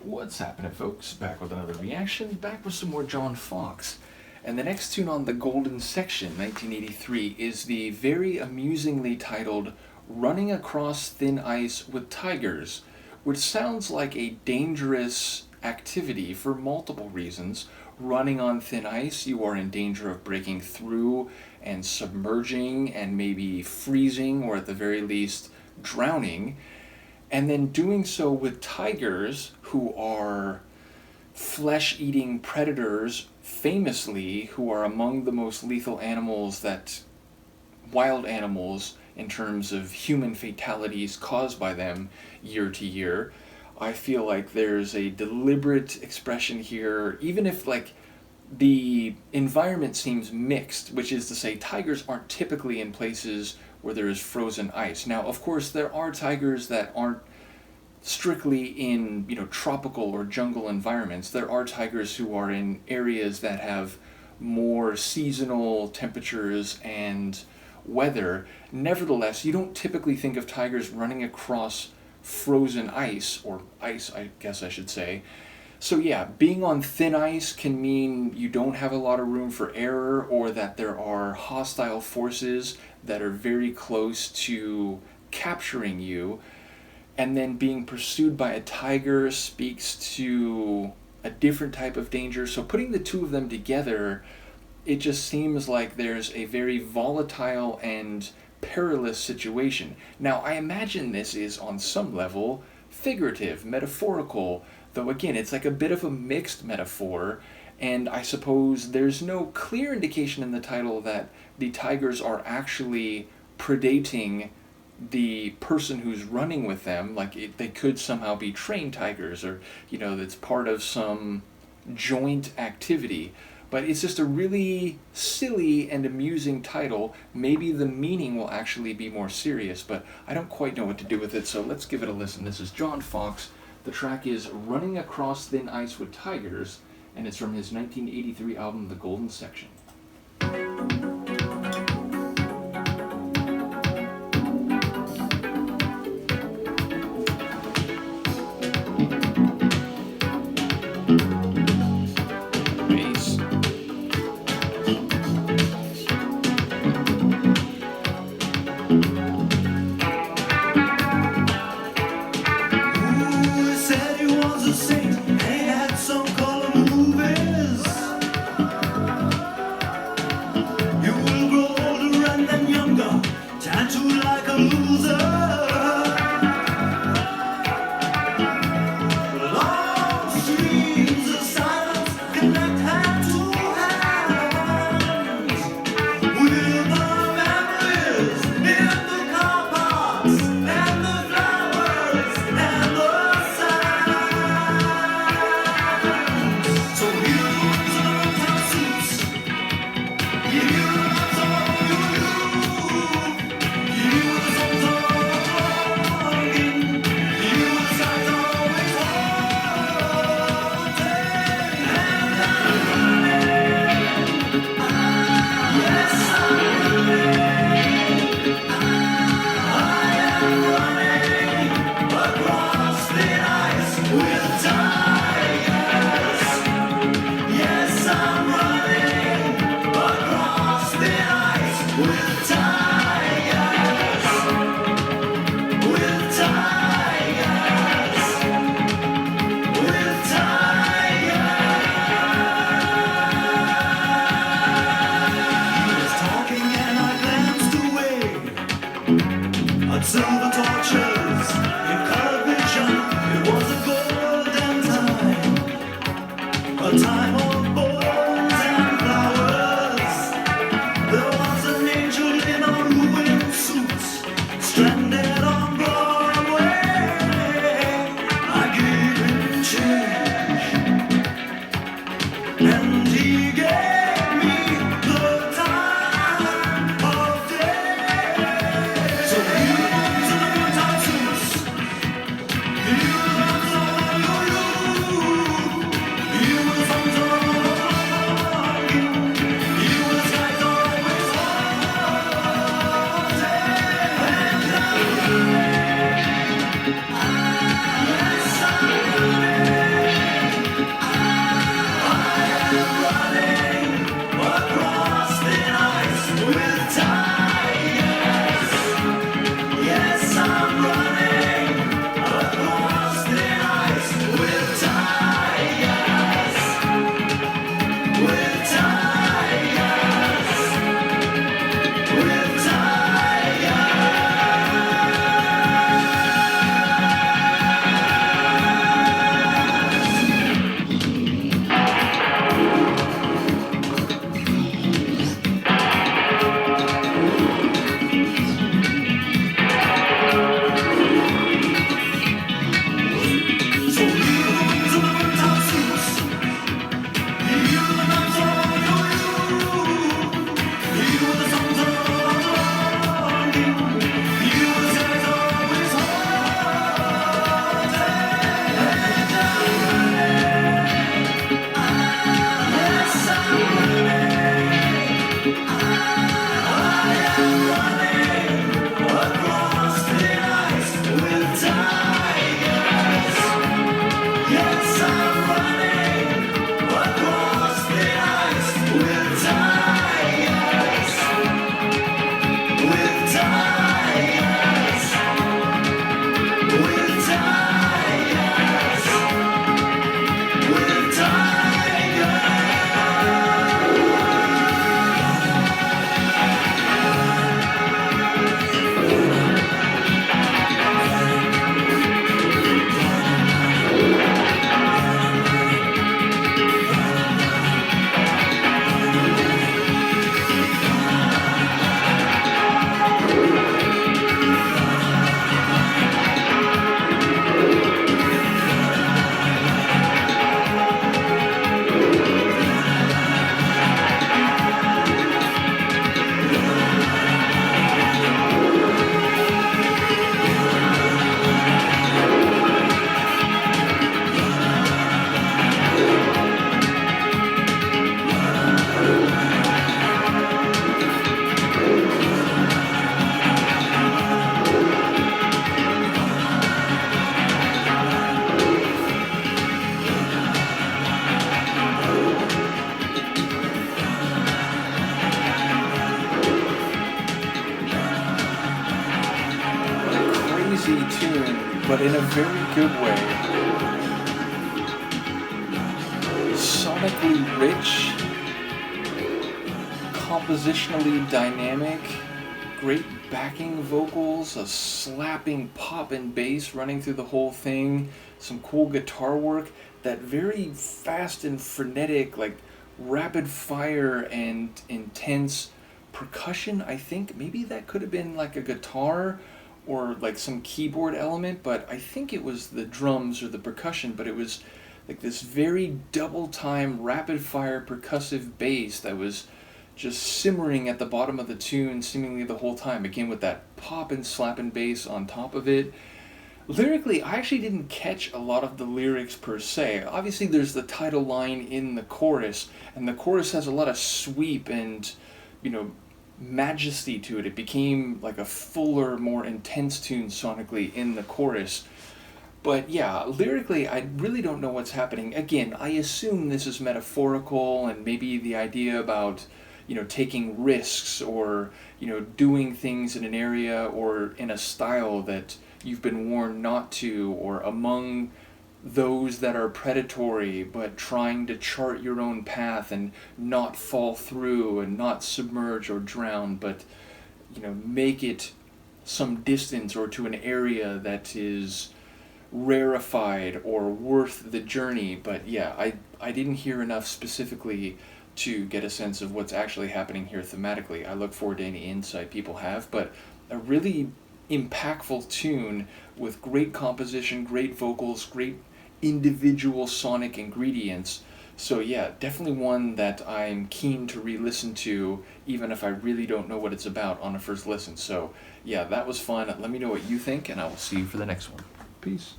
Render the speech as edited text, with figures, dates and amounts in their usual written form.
What's happening, folks? Back with another reaction, back with some more John Foxx. And the next tune on the Golden Section, 1983, is the very amusingly titled Running Across Thin Ice with Tigers, which sounds like a dangerous activity for multiple reasons. Running on thin ice, you are in danger of breaking through and submerging and maybe freezing, or at the very least, drowning. And then doing so with tigers, who are flesh-eating predators, famously, who are among the most lethal animals wild animals in terms of human fatalities caused by them year to year. I feel like there's a deliberate expression here, even if the environment seems mixed, which is to say tigers aren't typically in places where there is frozen ice. Now, of course, there are tigers that aren't strictly in, tropical or jungle environments. There are tigers who are in areas that have more seasonal temperatures and weather. Nevertheless, you don't typically think of tigers running across frozen ice, or ice, I guess I should say. So yeah, being on thin ice can mean you don't have a lot of room for error, or that there are hostile forces that are very close to capturing you. And then being pursued by a tiger speaks to a different type of danger. So putting the two of them together, it just seems like there's a very volatile and perilous situation. Now, I imagine this is on some level figurative, metaphorical, though again, it's like a bit of a mixed metaphor, and I suppose there's no clear indication in the title that the tigers are actually predating the person who's running with them. They could somehow be trained tigers, or, that's part of some joint activity. But it's just a really silly and amusing title. Maybe the meaning will actually be more serious, but I don't quite know what to do with it, so let's give it a listen. This is John Foxx. The track is Running Across Thin Ice with Tigers, and it's from his 1983 album, The Golden Section. Silver torches in color vision, it was a golden time. but in a very good way. Sonically rich, compositionally dynamic, great backing vocals, a slapping pop and bass running through the whole thing, some cool guitar work, that very fast and frenetic, like rapid fire and intense percussion. I think maybe that could have been like a guitar or like some keyboard element, but I think it was the drums or the percussion, but it was like this very double time rapid fire percussive bass that was just simmering at the bottom of the tune seemingly the whole time, again with that pop and slap and bass on top of it. Lyrically, I actually didn't catch a lot of the lyrics per se. Obviously there's the title line in the chorus, and the chorus has a lot of sweep and, you know, majesty to it. It became like a fuller, more intense tune sonically in the chorus. But yeah, lyrically, I really don't know what's happening. Again, I assume this is metaphorical and maybe the idea about, you know, taking risks or, you know, doing things in an area or in a style that you've been warned not to, or among those that are predatory but trying to chart your own path and not fall through and not submerge or drown, but, you know, make it some distance or to an area that is rarefied or worth the journey. But yeah, I didn't hear enough specifically to get a sense of what's actually happening here thematically. I look forward to any insight people have, but a really impactful tune with great composition, great vocals, great individual sonic ingredients. So yeah, definitely one that I'm keen to re-listen to, even if I really don't know what it's about on a first listen. So yeah, that was fun. Let me know what you think, and I will see you for the next one. Peace.